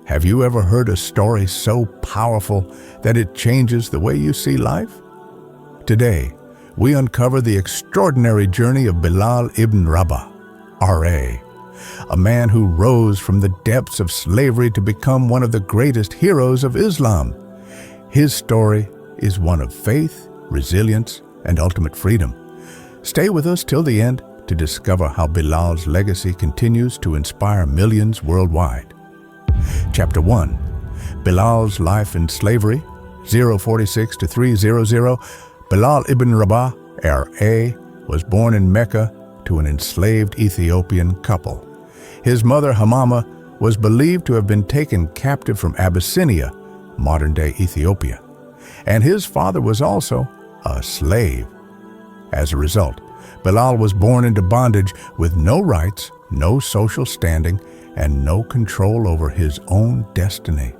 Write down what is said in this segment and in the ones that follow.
Have you ever heard a story so powerful that it changes the way you see life? Today, we uncover the extraordinary journey of Bilal ibn Rabah, R.A., a man who rose from the depths of slavery to become one of the greatest heroes of Islam. His story is one of faith, resilience, and ultimate freedom. Stay with us till the end to discover how Bilal's legacy continues to inspire millions worldwide. Chapter 1. Bilal's life in slavery, 046 to 300. Bilal ibn Rabah, R.A., was born in Mecca to an enslaved Ethiopian couple. His mother, Hamama, was believed to have been taken captive from Abyssinia, modern-day Ethiopia, and his father was also a slave. As a result, Bilal was born into bondage with no rights, no social standing, and no control over his own destiny.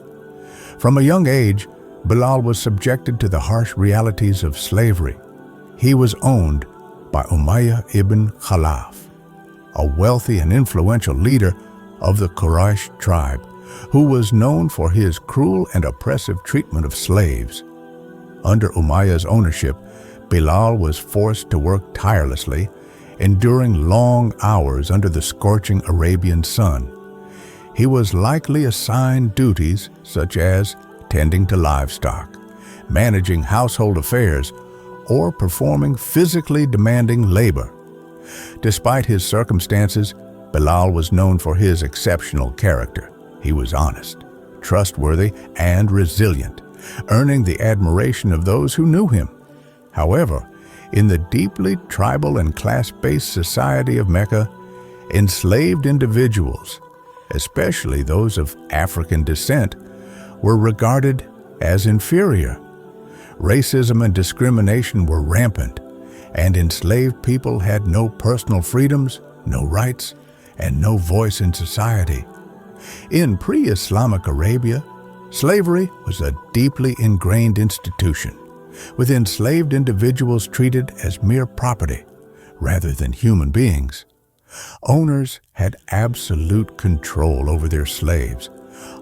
From a young age, Bilal was subjected to the harsh realities of slavery. He was owned by Umayyah ibn Khalaf, a wealthy and influential leader of the Quraysh tribe, who was known for his cruel and oppressive treatment of slaves. Under Umayyah's ownership, Bilal was forced to work tirelessly, enduring long hours under the scorching Arabian sun. He was likely assigned duties such as tending to livestock, managing household affairs, or performing physically demanding labor. Despite his circumstances, Bilal was known for his exceptional character. He was honest, trustworthy, and resilient, earning the admiration of those who knew him. However, in the deeply tribal and class-based society of Mecca, enslaved individuals, especially those of African descent, were regarded as inferior. Racism and discrimination were rampant, and enslaved people had no personal freedoms, no rights, and no voice in society. In pre-Islamic Arabia, slavery was a deeply ingrained institution, with enslaved individuals treated as mere property rather than human beings. Owners had absolute control over their slaves,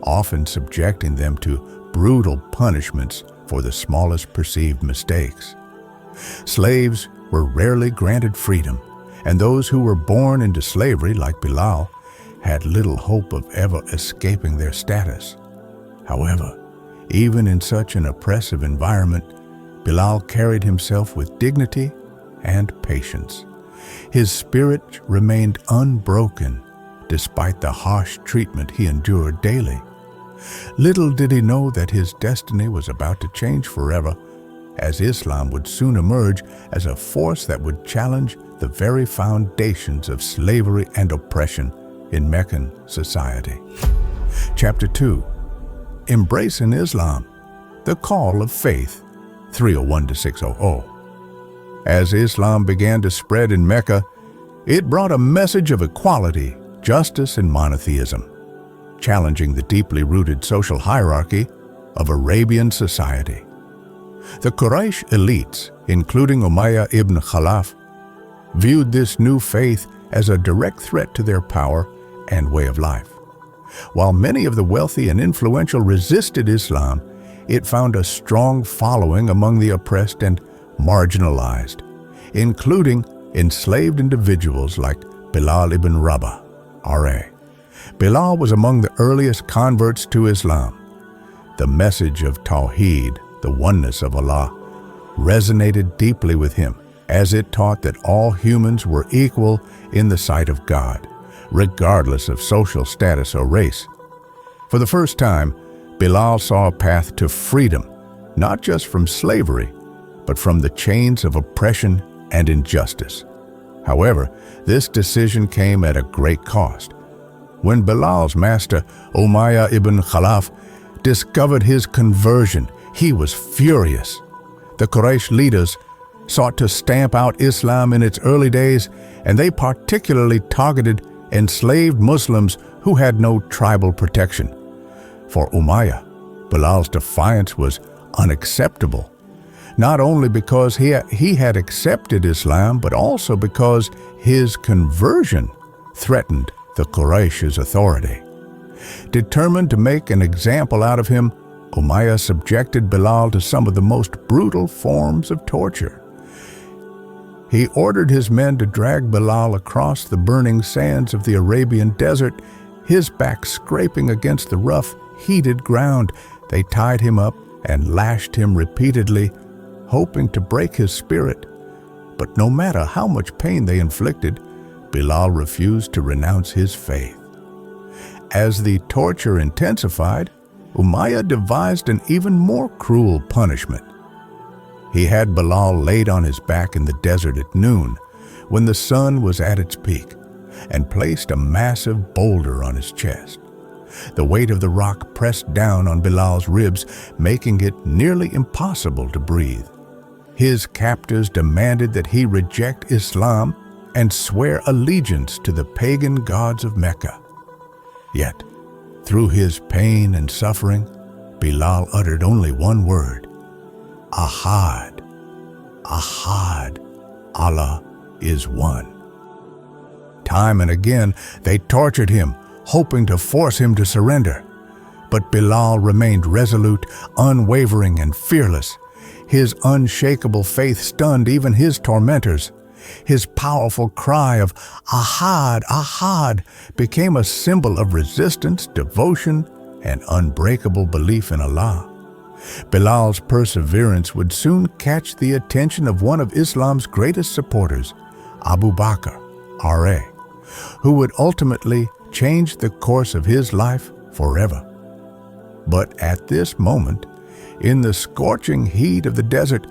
often subjecting them to brutal punishments for the smallest perceived mistakes. Slaves were rarely granted freedom, and those who were born into slavery, like Bilal, had little hope of ever escaping their status. However, even in such an oppressive environment, Bilal carried himself with dignity and patience. His spirit remained unbroken despite the harsh treatment he endured daily. Little did he know that his destiny was about to change forever, as Islam would soon emerge as a force that would challenge the very foundations of slavery and oppression in Meccan society. Chapter 2. Embracing Islam, the Call of Faith, 301 to 600. As Islam began to spread in Mecca, it brought a message of equality, justice, and monotheism, challenging the deeply rooted social hierarchy of Arabian society. The Quraysh elites, including Umayyah ibn Khalaf, viewed this new faith as a direct threat to their power and way of life. While many of the wealthy and influential resisted Islam, it found a strong following among the oppressed and marginalized, including enslaved individuals like Bilal ibn Rabah, R.A. Bilal was among the earliest converts to Islam. The message of Tawheed, the oneness of Allah, resonated deeply with him, as it taught that all humans were equal in the sight of God, regardless of social status or race. For the first time, Bilal saw a path to freedom, not just from slavery, but from the chains of oppression and injustice. However, this decision came at a great cost. When Bilal's master, Umayyah ibn Khalaf, discovered his conversion, he was furious. The Quraysh leaders sought to stamp out Islam in its early days, and they particularly targeted enslaved Muslims who had no tribal protection. For Umayyah, Bilal's defiance was unacceptable, not only because he had accepted Islam, but also because his conversion threatened the Quraysh's authority. Determined to make an example out of him, Umayyah subjected Bilal to some of the most brutal forms of torture. He ordered his men to drag Bilal across the burning sands of the Arabian desert, his back scraping against the rough, heated ground. They tied him up and lashed him repeatedly, hoping to break his spirit. But no matter how much pain they inflicted, Bilal refused to renounce his faith. As the torture intensified, Umayyah devised an even more cruel punishment. He had Bilal laid on his back in the desert at noon, when the sun was at its peak, and placed a massive boulder on his chest. The weight of the rock pressed down on Bilal's ribs, making it nearly impossible to breathe. His captors demanded that he reject Islam and swear allegiance to the pagan gods of Mecca. Yet, through his pain and suffering, Bilal uttered only one word: Ahad, Ahad, Allah is one. Time and again, they tortured him, hoping to force him to surrender. But Bilal remained resolute, unwavering, and fearless. His unshakable faith stunned even his tormentors. His powerful cry of Ahad, Ahad became a symbol of resistance, devotion, and unbreakable belief in Allah. Bilal's perseverance would soon catch the attention of one of Islam's greatest supporters, Abu Bakr, R.a., who would ultimately change the course of his life forever. But at this moment, in the scorching heat of the desert,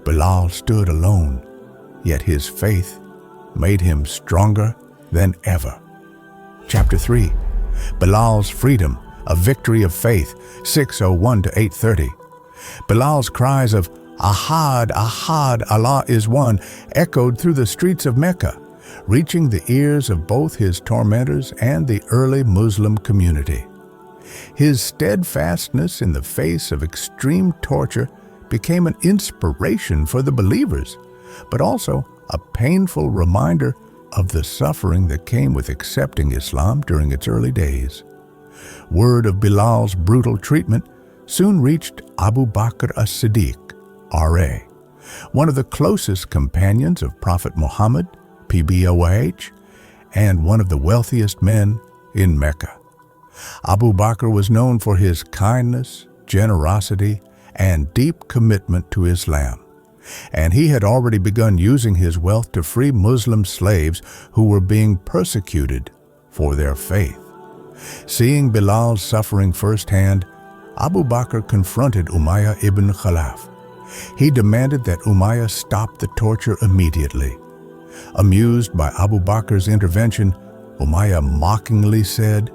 Bilal stood alone, yet his faith made him stronger than ever. Chapter 3. Bilal's Freedom, a Victory of Faith, 601 to 830. Bilal's cries of Ahad, Ahad, Allah is one echoed through the streets of Mecca, reaching the ears of both his tormentors and the early Muslim community. His steadfastness in the face of extreme torture became an inspiration for the believers, but also a painful reminder of the suffering that came with accepting Islam during its early days. Word of Bilal's brutal treatment soon reached Abu Bakr as-Siddiq, R.a., one of the closest companions of Prophet Muhammad, PBOH, and one of the wealthiest men in Mecca. Abu Bakr was known for his kindness, generosity, and deep commitment to Islam, and he had already begun using his wealth to free Muslim slaves who were being persecuted for their faith. Seeing Bilal's suffering firsthand, Abu Bakr confronted Umayyah ibn Khalaf. He demanded that Umayyah stop the torture immediately. Amused by Abu Bakr's intervention, Umayyah mockingly said,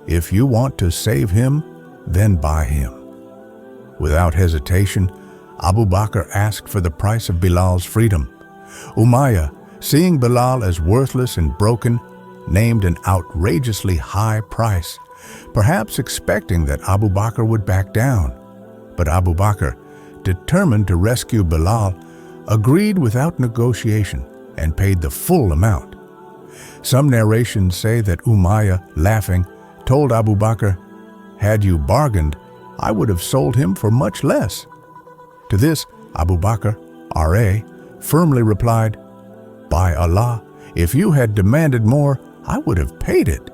"If you want to save him, then buy him." Without hesitation, Abu Bakr asked for the price of Bilal's freedom. Umayyah, seeing Bilal as worthless and broken, named an outrageously high price, perhaps expecting that Abu Bakr would back down. But Abu Bakr, determined to rescue Bilal, agreed without negotiation and paid the full amount. Some narrations say that Umayyah, laughing, told Abu Bakr, "Had you bargained, I would have sold him for much less." To this, Abu Bakr, R.a., firmly replied, "By Allah, if you had demanded more, I would have paid it."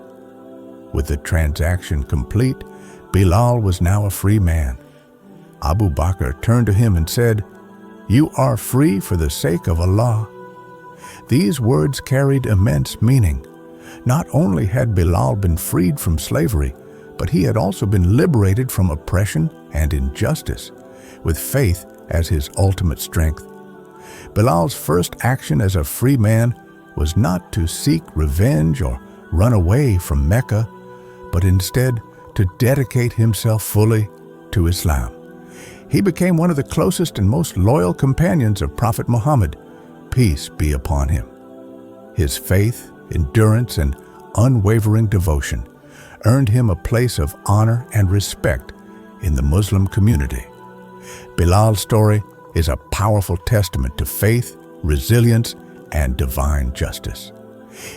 With the transaction complete, Bilal was now a free man. Abu Bakr turned to him and said, "You are free for the sake of Allah." These words carried immense meaning. Not only had Bilal been freed from slavery, but he had also been liberated from oppression and injustice, with faith as his ultimate strength. Bilal's first action as a free man was not to seek revenge or run away from Mecca, but instead to dedicate himself fully to Islam. He became one of the closest and most loyal companions of Prophet Muhammad, peace be upon him. His faith, endurance, and unwavering devotion earned him a place of honor and respect in the Muslim community. Bilal's story is a powerful testament to faith, resilience, and divine justice.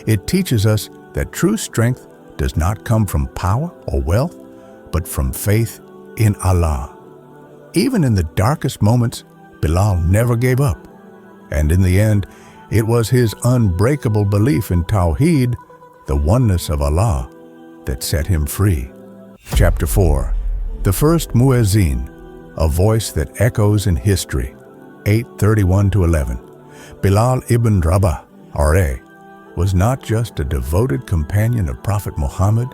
It teaches us that true strength does not come from power or wealth, but from faith in Allah. Even in the darkest moments, Bilal never gave up. And in the end, it was his unbreakable belief in Tawheed, the oneness of Allah, that set him free. Chapter 4. The first Muezzin, a voice that echoes in history. 8:31-11. Bilal ibn Rabah, R.A., was not just a devoted companion of Prophet Muhammad,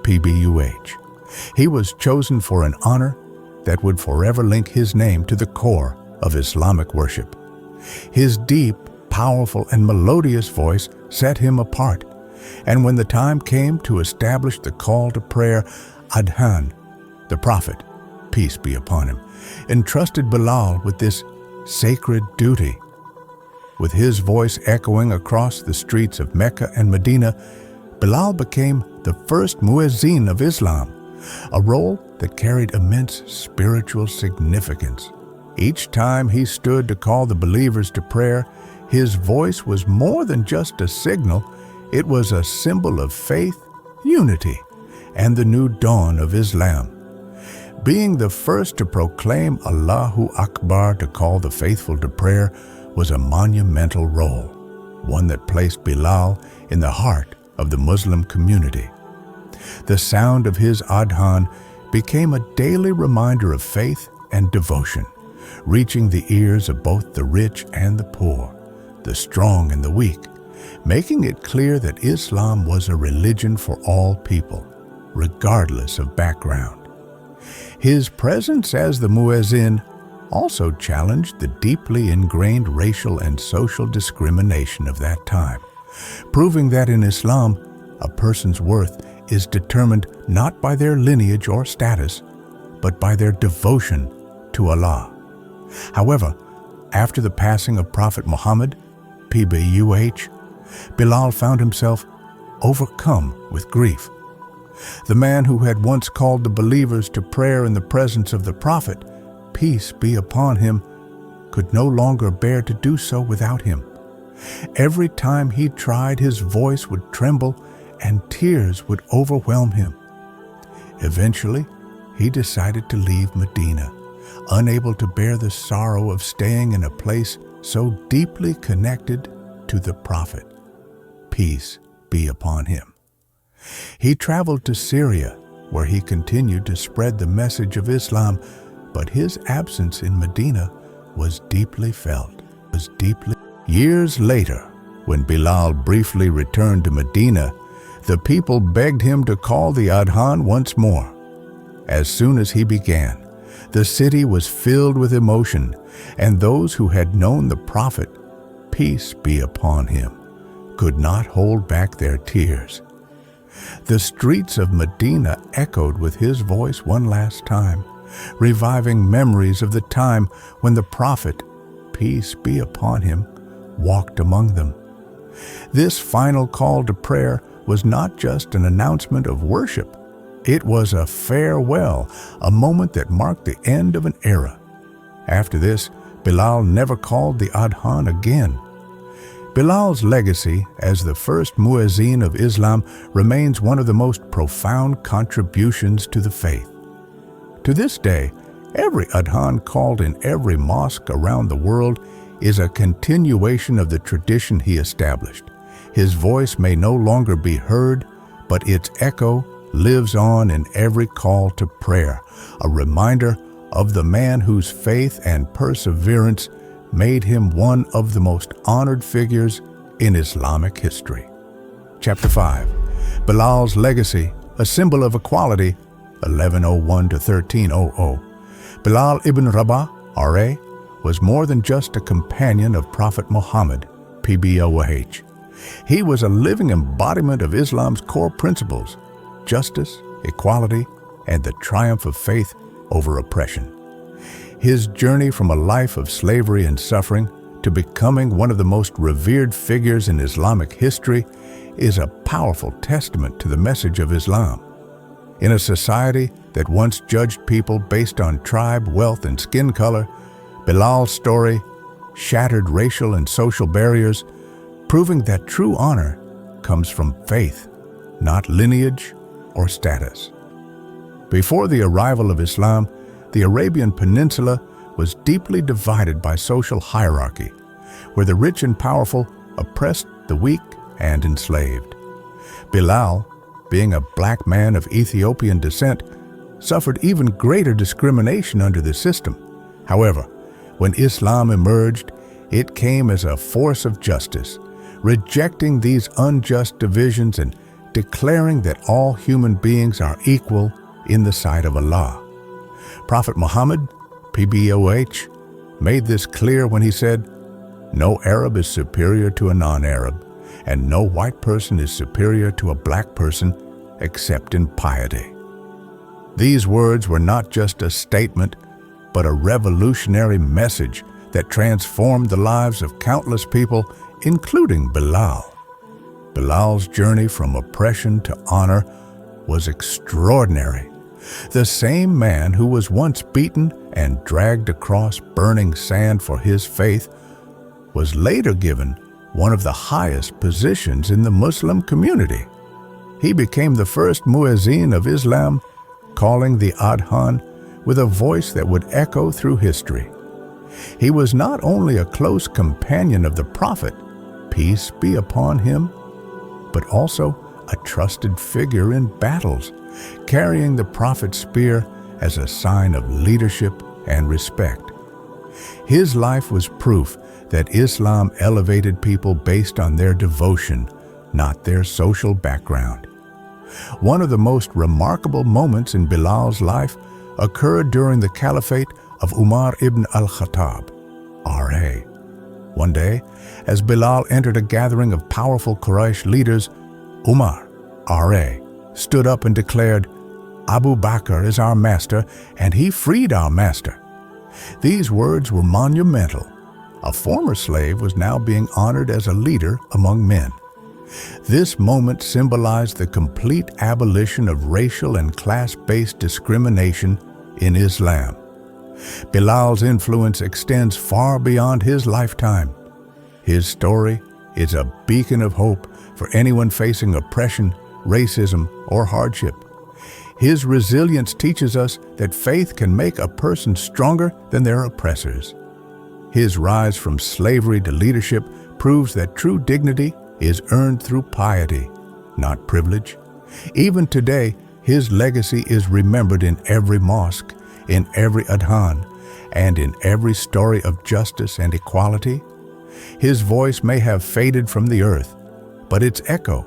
PBUH. He was chosen for an honor that would forever link his name to the core of Islamic worship. His deep, powerful, and melodious voice set him apart, and when the time came to establish the call to prayer, Adhan, the Prophet, peace be upon him, entrusted Bilal with this sacred duty. With his voice echoing across the streets of Mecca and Medina, Bilal became the first Muezzin of Islam, a role that carried immense spiritual significance. Each time he stood to call the believers to prayer, his voice was more than just a signal. It was a symbol of faith, unity, and the new dawn of Islam. Being the first to proclaim Allahu Akbar to call the faithful to prayer was a monumental role, one that placed Bilal in the heart of the Muslim community. The sound of his adhan became a daily reminder of faith and devotion, reaching the ears of both the rich and the poor, the strong and the weak, making it clear that Islam was a religion for all people, regardless of background. His presence as the Muezzin also challenged the deeply ingrained racial and social discrimination of that time, proving that in Islam, a person's worth is determined not by their lineage or status, but by their devotion to Allah. However, after the passing of Prophet Muhammad, PBUH, Bilal found himself overcome with grief. The man who had once called the believers to prayer in the presence of the Prophet, peace be upon him, could no longer bear to do so without him. Every time he tried, his voice would tremble and tears would overwhelm him. Eventually, he decided to leave Medina, unable to bear the sorrow of staying in a place so deeply connected to the Prophet, peace be upon him. He traveled to Syria, where he continued to spread the message of Islam, but his absence in Medina was deeply felt. Years later, when Bilal briefly returned to Medina, the people begged him to call the adhan once more. As soon as he began, the city was filled with emotion, and those who had known the Prophet, peace be upon him, could not hold back their tears. The streets of Medina echoed with his voice one last time, reviving memories of the time when the Prophet, peace be upon him, walked among them. This final call to prayer was not just an announcement of worship. It was a farewell, a moment that marked the end of an era. After this, Bilal never called the adhan again. Bilal's legacy as the first Muezzin of Islam remains one of the most profound contributions to the faith. To this day, every adhan called in every mosque around the world is a continuation of the tradition he established. His voice may no longer be heard, but its echo lives on in every call to prayer, a reminder of the man whose faith and perseverance made him one of the most honored figures in Islamic history. Chapter 5. Bilal's legacy, a symbol of equality, 1101 to 1300. Bilal ibn Rabah, R.A., was more than just a companion of Prophet Muhammad, PBUH. He was a living embodiment of Islam's core principles: justice, equality, and the triumph of faith over oppression. His journey from a life of slavery and suffering to becoming one of the most revered figures in Islamic history is a powerful testament to the message of Islam. In a society that once judged people based on tribe, wealth, and skin color, Bilal's story shattered racial and social barriers, proving that true honor comes from faith, not lineage or status. Before the arrival of Islam, the Arabian Peninsula was deeply divided by social hierarchy, where the rich and powerful oppressed the weak and enslaved. Bilal, being a black man of Ethiopian descent, suffered even greater discrimination under the system. However, when Islam emerged, it came as a force of justice, rejecting these unjust divisions and declaring that all human beings are equal in the sight of Allah. Prophet Muhammad, PBOH, made this clear when he said, "No Arab is superior to a non-Arab, and no white person is superior to a black person except in piety." These words were not just a statement, but a revolutionary message that transformed the lives of countless people, including Bilal. Bilal's journey from oppression to honor was extraordinary. The same man who was once beaten and dragged across burning sand for his faith was later given one of the highest positions in the Muslim community. He became the first muezzin of Islam, calling the adhan with a voice that would echo through history. He was not only a close companion of the Prophet, peace be upon him, but also a trusted figure in battles, carrying the Prophet's spear as a sign of leadership and respect. His life was proof that Islam elevated people based on their devotion, not their social background. One of the most remarkable moments in Bilal's life occurred during the caliphate of Umar ibn al-Khattab, R.A. One day, as Bilal entered a gathering of powerful Quraysh leaders, Umar, R.A., stood up and declared, "Abu Bakr is our master, and he freed our master." These words were monumental. A former slave was now being honored as a leader among men. This moment symbolized the complete abolition of racial and class-based discrimination in Islam. Bilal's influence extends far beyond his lifetime. His story is a beacon of hope for anyone facing oppression, racism, or hardship. His resilience teaches us that faith can make a person stronger than their oppressors. His rise from slavery to leadership proves that true dignity is earned through piety, not privilege. Even today, his legacy is remembered in every mosque, in every adhan, and in every story of justice and equality. His voice may have faded from the earth, but its echo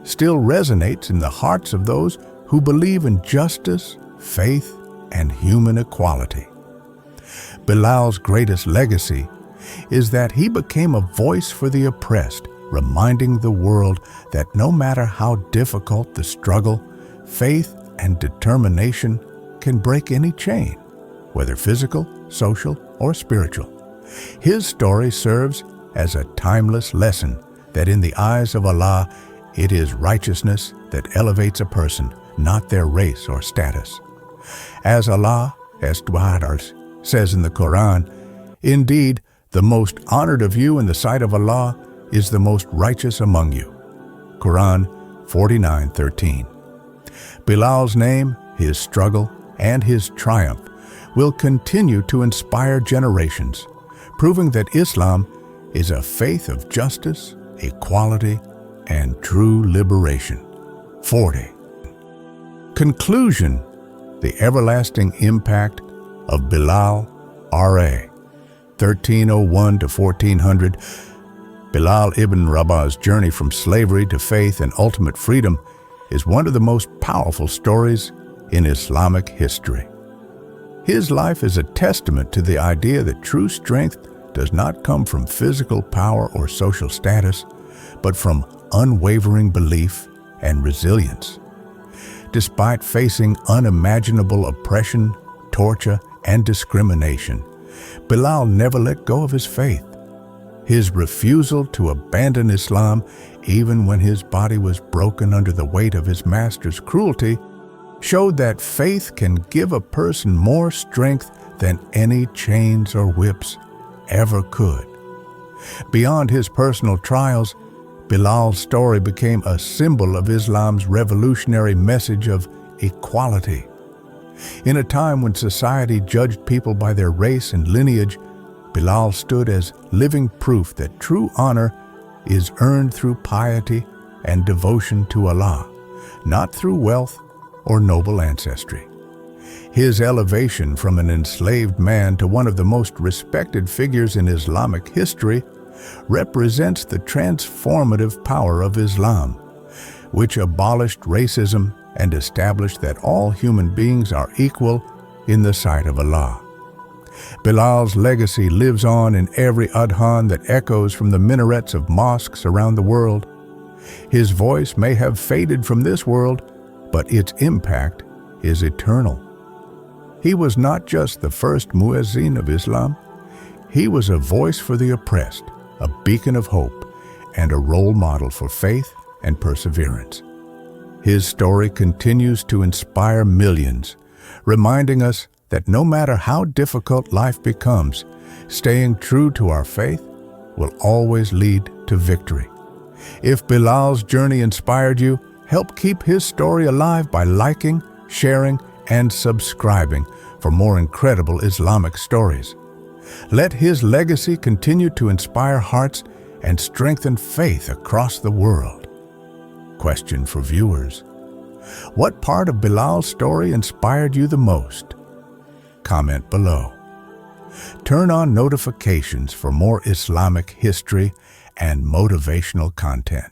still resonates in the hearts of those who believe in justice, faith, and human equality. Bilal's greatest legacy is that he became a voice for the oppressed, reminding the world that no matter how difficult the struggle, faith and determination can break any chain, whether physical, social, or spiritual. His story serves as a timeless lesson that in the eyes of Allah, it is righteousness that elevates a person, not their race or status. As Allah, s.a.w, says in the Quran, "Indeed, the most honored of you in the sight of Allah is the most righteous among you." Quran 49:13. Bilal's name, his struggle, and his triumph will continue to inspire generations, proving that Islam is a faith of justice, equality, and true liberation. 40. Conclusion: the everlasting impact of Bilal, R.A. 1301 to 1400. Bilal ibn Rabah's journey from slavery to faith and ultimate freedom is one of the most powerful stories in Islamic history. His life is a testament to the idea that true strength does not come from physical power or social status, but from unwavering belief and resilience. Despite facing unimaginable oppression, torture, and discrimination, Bilal never let go of his faith. His refusal to abandon Islam, even when his body was broken under the weight of his master's cruelty, showed that faith can give a person more strength than any chains or whips ever could. Beyond his personal trials, Bilal's story became a symbol of Islam's revolutionary message of equality. In a time when society judged people by their race and lineage, Bilal stood as living proof that true honor is earned through piety and devotion to Allah, not through wealth or noble ancestry. His elevation from an enslaved man to one of the most respected figures in Islamic history represents the transformative power of Islam, which abolished racism and established that all human beings are equal in the sight of Allah. Bilal's legacy lives on in every adhan that echoes from the minarets of mosques around the world. His voice may have faded from this world, but its impact is eternal. He was not just the first muezzin of Islam. He was a voice for the oppressed, a beacon of hope, and a role model for faith and perseverance. His story continues to inspire millions, reminding us that no matter how difficult life becomes, staying true to our faith will always lead to victory. If Bilal's journey inspired you, help keep his story alive by liking, sharing, and subscribing for more incredible Islamic stories. Let his legacy continue to inspire hearts and strengthen faith across the world. Question for viewers: what part of Bilal's story inspired you the most? Comment below. Turn on notifications for more Islamic history and motivational content.